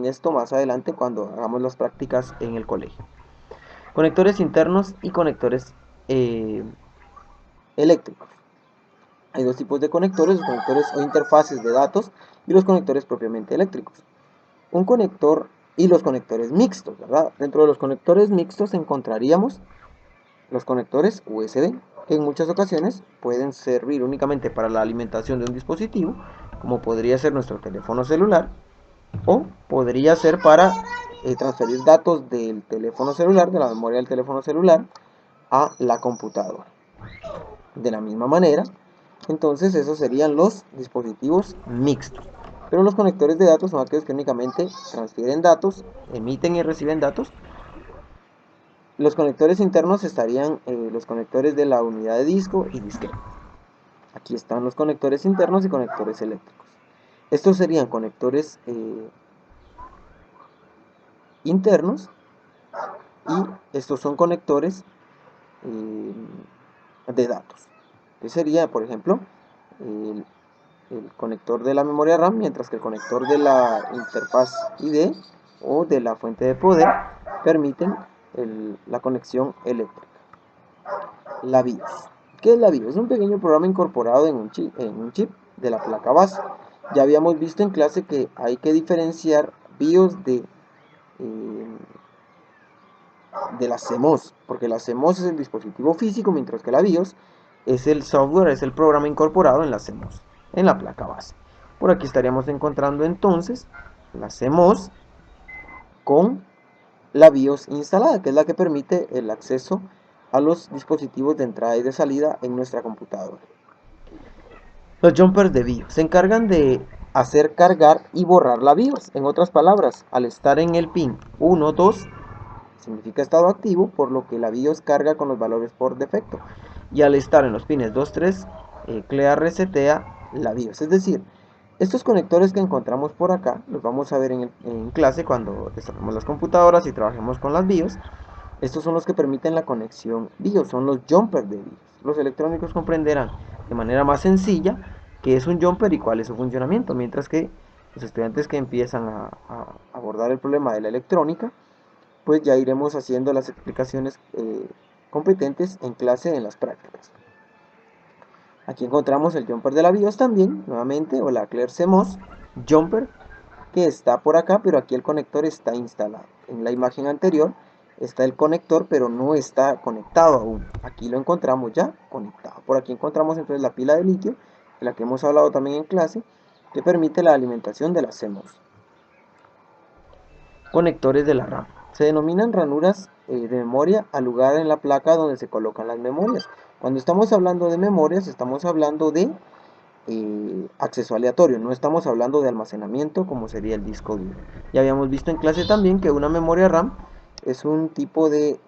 en esto más adelante cuando hagamos las prácticas en el colegio. Conectores internos y conectores eléctricos. Hay dos tipos de conectores, los conectores o interfaces de datos y los conectores propiamente eléctricos. Un conector y los conectores mixtos, ¿verdad? Dentro de los conectores mixtos encontraríamos los conectores USB, que en muchas ocasiones pueden servir únicamente para la alimentación de un dispositivo, como podría ser nuestro teléfono celular, o podría ser para transferir datos del teléfono celular, de la memoria del teléfono celular, a la computadora. De la misma manera, entonces esos serían los dispositivos mixtos. Pero los conectores de datos son aquellos que únicamente transfieren datos, emiten y reciben datos. Los conectores internos estarían los conectores de la unidad de disco y disquete. Aquí están los conectores internos y conectores eléctricos. Estos serían conectores internos y estos son conectores de datos. Que sería, por ejemplo, el, el conector de la memoria RAM, mientras que el conector de la interfaz ID o de la fuente de poder permiten la conexión eléctrica. La BIOS. ¿Qué es la BIOS? Es un pequeño programa incorporado en un chip de la placa base. Ya habíamos visto en clase que hay que diferenciar BIOS de la CMOS, porque la CMOS es el dispositivo físico, mientras que la BIOS es el software, es el programa incorporado en la CMOS, en la placa base. Por aquí estaríamos encontrando entonces la CMOS con la BIOS instalada, que es la que permite el acceso a los dispositivos de entrada y de salida en nuestra computadora. Los jumpers de BIOS se encargan de hacer cargar y borrar la BIOS. En otras palabras, al estar en el pin 1, 2, significa estado activo, por lo que la BIOS carga con los valores por defecto. Y al estar en los pines 2, 3, CLEA resetea la BIOS. Es decir, estos conectores que encontramos por acá, los vamos a ver en clase cuando desarrollemos las computadoras y trabajemos con las BIOS. Estos son los que permiten la conexión BIOS, son los jumpers de BIOS. Los electrónicos comprenderán de manera más sencilla qué es un jumper y cuál es su funcionamiento, mientras que los estudiantes que empiezan a abordar el problema de la electrónica, pues ya iremos haciendo las explicaciones competentes en clase en las prácticas. Aquí encontramos el jumper de la BIOS también, nuevamente, o la Clear CMOS jumper, que está por acá, pero aquí el conector está instalado. En la imagen anterior está el conector, pero no está conectado aún. Aquí lo encontramos ya conectado. Por aquí encontramos entonces la pila de litio, de la que hemos hablado también en clase, que permite la alimentación de la CMOS. Conectores de la RAM. Se denominan ranuras de memoria al lugar en la placa donde se colocan las memorias. Cuando estamos hablando de memorias, estamos hablando de acceso aleatorio, no estamos hablando de almacenamiento como sería el disco duro. Ya habíamos visto en clase también que una memoria RAM es un tipo de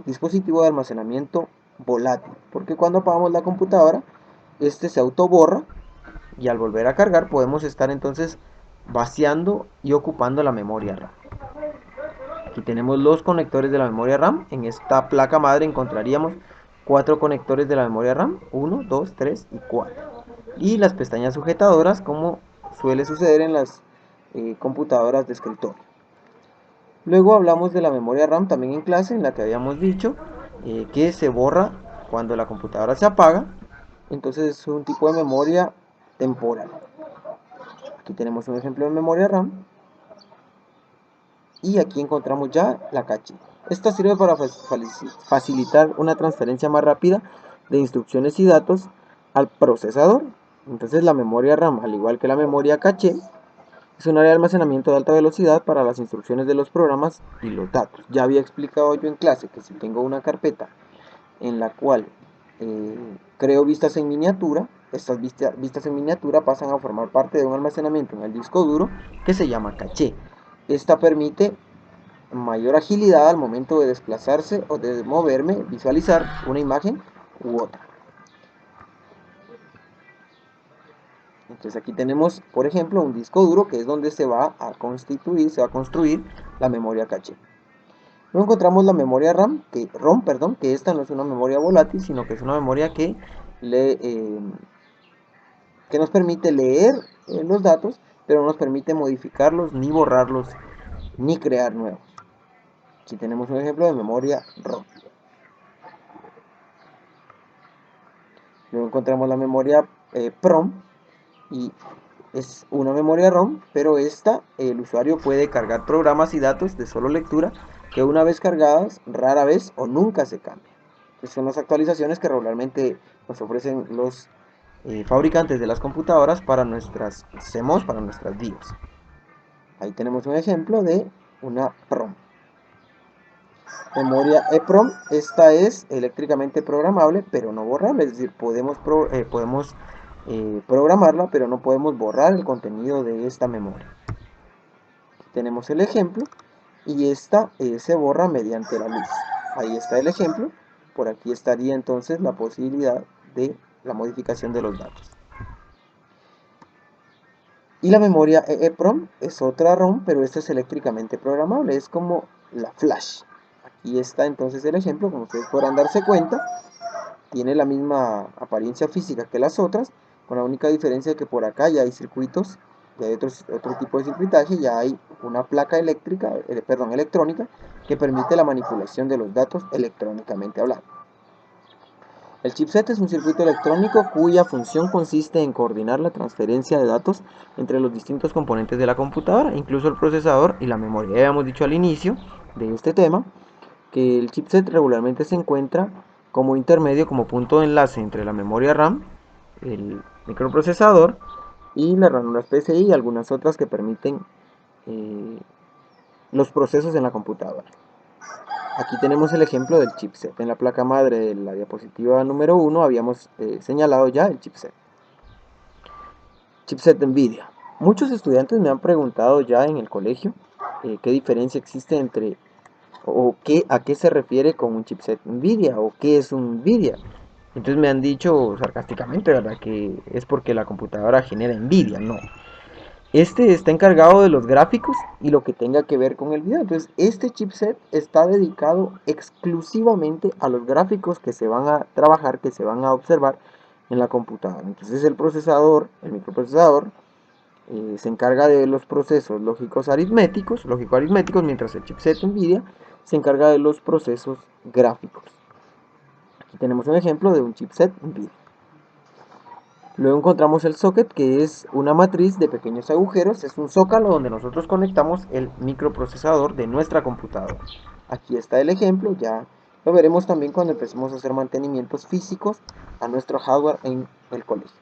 dispositivo de almacenamiento volátil, porque cuando apagamos la computadora, este se autoborra y al volver a cargar podemos estar entonces vaciando y ocupando la memoria RAM. Aquí tenemos los conectores de la memoria RAM. En esta placa madre encontraríamos 4 conectores de la memoria RAM, 1, 2, 3 y 4. Y las pestañas sujetadoras, como suele suceder en las computadoras de escritorio. Luego hablamos de la memoria RAM también en clase, en la que habíamos dicho que se borra cuando la computadora se apaga. Entonces es un tipo de memoria temporal. Aquí tenemos un ejemplo de memoria RAM. Y aquí encontramos ya la caché. Esta sirve para facilitar una transferencia más rápida de instrucciones y datos al procesador. Entonces la memoria RAM, al igual que la memoria caché, es un área de almacenamiento de alta velocidad para las instrucciones de los programas y los datos. Ya había explicado yo en clase que si tengo una carpeta en la cual creo vistas en miniatura, estas vistas en miniatura pasan a formar parte de un almacenamiento en el disco duro que se llama caché. Esta permite mayor agilidad al momento de desplazarse o de moverme, visualizar una imagen u otra. Entonces aquí tenemos, por ejemplo, un disco duro que es donde se va a construir la memoria caché. Luego encontramos la memoria ROM, que esta no es una memoria volátil, sino que es una memoria que nos permite leer los datos, pero no nos permite modificarlos ni borrarlos ni crear nuevos. Aquí tenemos un ejemplo de memoria ROM. Luego encontramos la memoria PROM, y es una memoria ROM, pero el usuario puede cargar programas y datos de solo lectura que una vez cargadas rara vez o nunca se cambian. Estas son las actualizaciones que regularmente nos ofrecen los fabricantes de las computadoras para nuestras CMOS, para nuestras BIOS. Ahí tenemos un ejemplo de una PROM. Memoria EPROM, esta es eléctricamente programable pero no borrable, es decir, podemos programarla pero no podemos borrar el contenido de esta memoria. Aquí tenemos el ejemplo y esta se borra mediante la luz. Ahí está el ejemplo, por aquí estaría entonces la posibilidad de la modificación de los datos. Y la memoria EEPROM es otra ROM, pero esta es eléctricamente programable, es como la flash. Aquí está entonces el ejemplo, como ustedes podrán darse cuenta, tiene la misma apariencia física que las otras, con la única diferencia de que por acá ya hay circuitos, ya hay otro tipo de circuitaje, ya hay una placa electrónica que permite la manipulación de los datos electrónicamente hablando. El chipset es un circuito electrónico cuya función consiste en coordinar la transferencia de datos entre los distintos componentes de la computadora, incluso el procesador y la memoria. Ya habíamos dicho al inicio de este tema que el chipset regularmente se encuentra como intermedio, como punto de enlace entre la memoria RAM, el microprocesador y las ranuras PCI y algunas otras que permiten los procesos en la computadora. Aquí tenemos el ejemplo del chipset. En la placa madre de la diapositiva número 1 habíamos señalado ya el chipset. Chipset NVIDIA. Muchos estudiantes me han preguntado ya en el colegio qué diferencia existe entre a qué se refiere con un chipset NVIDIA o qué es un NVIDIA. Entonces me han dicho sarcásticamente, ¿verdad?, que es porque la computadora genera NVIDIA. No. Este está encargado de los gráficos y lo que tenga que ver con el video. Entonces, este chipset está dedicado exclusivamente a los gráficos que se van a trabajar, que se van a observar en la computadora. Entonces, el microprocesador, se encarga de los procesos lógico-aritméticos, mientras el chipset NVIDIA se encarga de los procesos gráficos. Aquí tenemos un ejemplo de un chipset NVIDIA. Luego encontramos el socket, que es una matriz de pequeños agujeros, es un zócalo donde nosotros conectamos el microprocesador de nuestra computadora. Aquí está el ejemplo, ya lo veremos también cuando empecemos a hacer mantenimientos físicos a nuestro hardware en el colegio.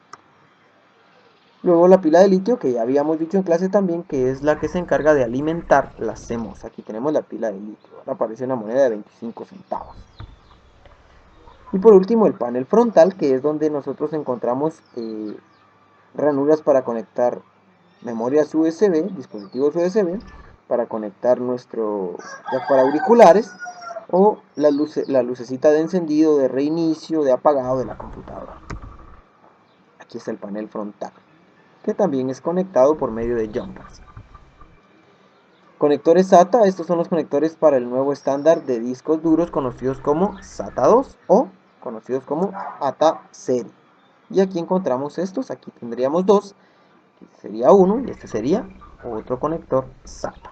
Luego la pila de litio, que ya habíamos dicho en clase también, que es la que se encarga de alimentar las CMOS. Aquí tenemos la pila de litio, ahora aparece una moneda de 25 centavos. Y por último el panel frontal, que es donde nosotros encontramos ranuras para conectar memorias USB, dispositivos USB, para conectar nuestro jack para auriculares o la lucecita de encendido, de reinicio, de apagado de la computadora. Aquí está el panel frontal, que también es conectado por medio de jumpers. Conectores SATA, estos son los conectores para el nuevo estándar de discos duros conocidos como SATA 2 o conocidos como ATA serie. Y aquí encontramos estos, aquí tendríamos dos, sería uno y este sería otro conector SATA.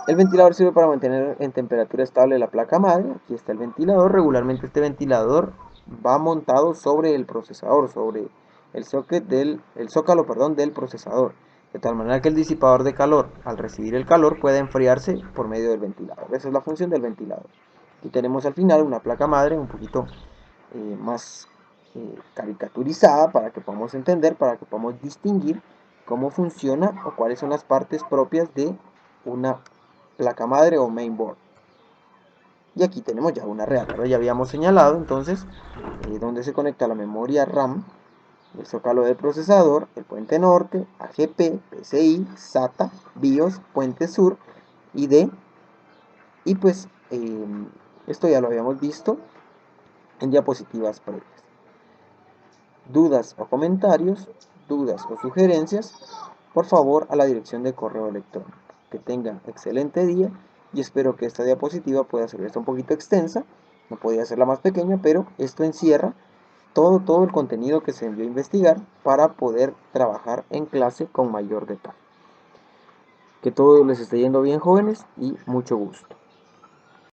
El ventilador sirve para mantener en temperatura estable la placa madre. Aquí está el ventilador. Regularmente este ventilador va montado sobre el procesador, sobre el zócalo del procesador, de tal manera que el disipador de calor, al recibir el calor, pueda enfriarse por medio del ventilador. Esa es la función del ventilador. Aquí tenemos al final una placa madre un poquito más caricaturizada para que podamos entender, para que podamos distinguir cómo funciona o cuáles son las partes propias de una placa madre o mainboard. Y aquí tenemos ya una real, ¿verdad? Ya habíamos señalado entonces donde se conecta la memoria RAM, el zócalo del procesador, el puente norte, AGP, PCI, SATA, BIOS, puente sur, ID. Y pues esto ya lo habíamos visto en diapositivas previas. Dudas o comentarios, dudas o sugerencias, por favor a la dirección de correo electrónico. Que tengan excelente día y espero que esta diapositiva pueda ser un poquito extensa, no podía hacerla más pequeña, pero esto encierra todo el contenido que se envió a investigar para poder trabajar en clase con mayor detalle. Que Que todo les esté yendo bien, jóvenes, y mucho gusto.